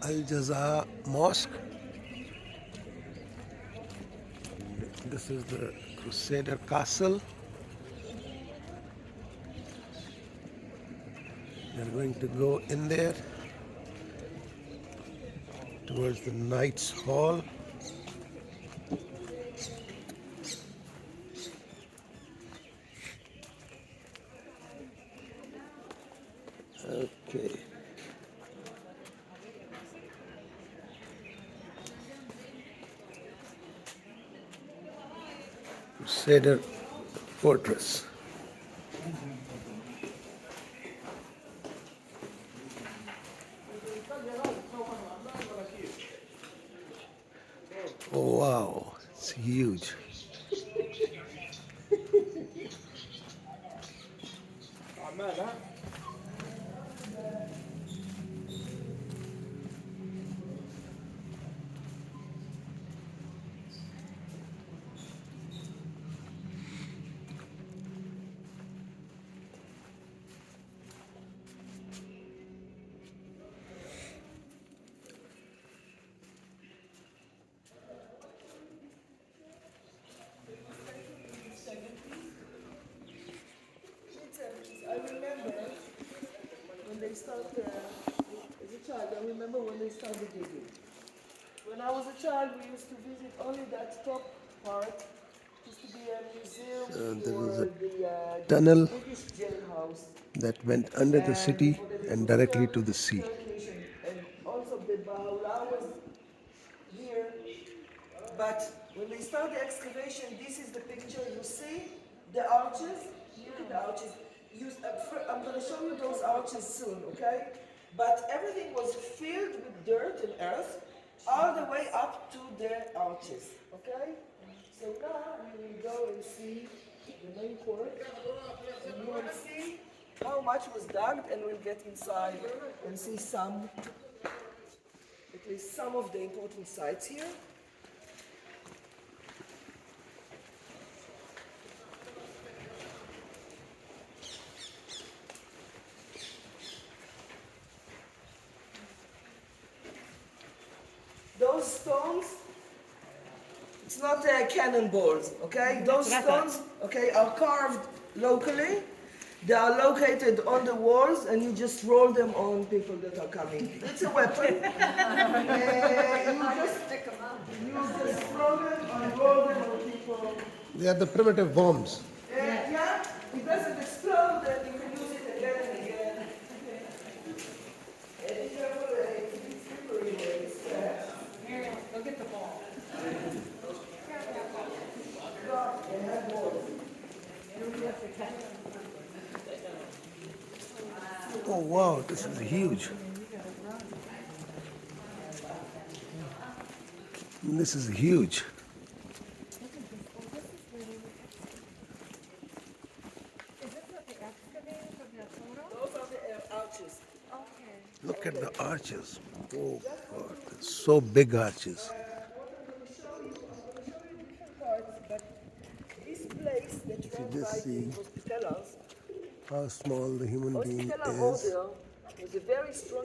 Al Jaza Mosque. This is the Crusader Castle. They're going to go in there towards the Knights Hall. Okay. Crusader Fortress. Oh wow, it's huge. I remember when they started, as a child, I remember when they started digging. When I was a child, we used to visit only that top part. It used to be a museum There is a for the tunnel British jailhouse that went under the and city for the and Turkish, directly to the sea. Turkish and also the Baha'u'llah was here. But when they start the excavation, this is the picture. You see the arches. Look at the arches. I'm going to show you those arches soon, okay? But everything was filled with dirt and earth all the way up to the arches, okay? So now we will go and see the main court, and you will see how much was dug, and we'll get inside and see at least some of the important sites here. Those stones, it's not cannonballs, okay? Those stones, okay, are carved locally. They are located on the walls, and you just roll them on people that are coming. It's a weapon. You just throw them and roll them on people. They are the primitive bombs. Yeah, it doesn't explode, and you can use it again and again. And be careful, it's slippery when it's Miriam, go get the ball. they have walls. Oh wow, this is huge. This is huge. Those are the arches. Look at the arches. Oh God, they're so big arches. I'm going to show you different parts, but this place that If you ran just by the see hospitals, how small the human being Hospital is Order was a very strong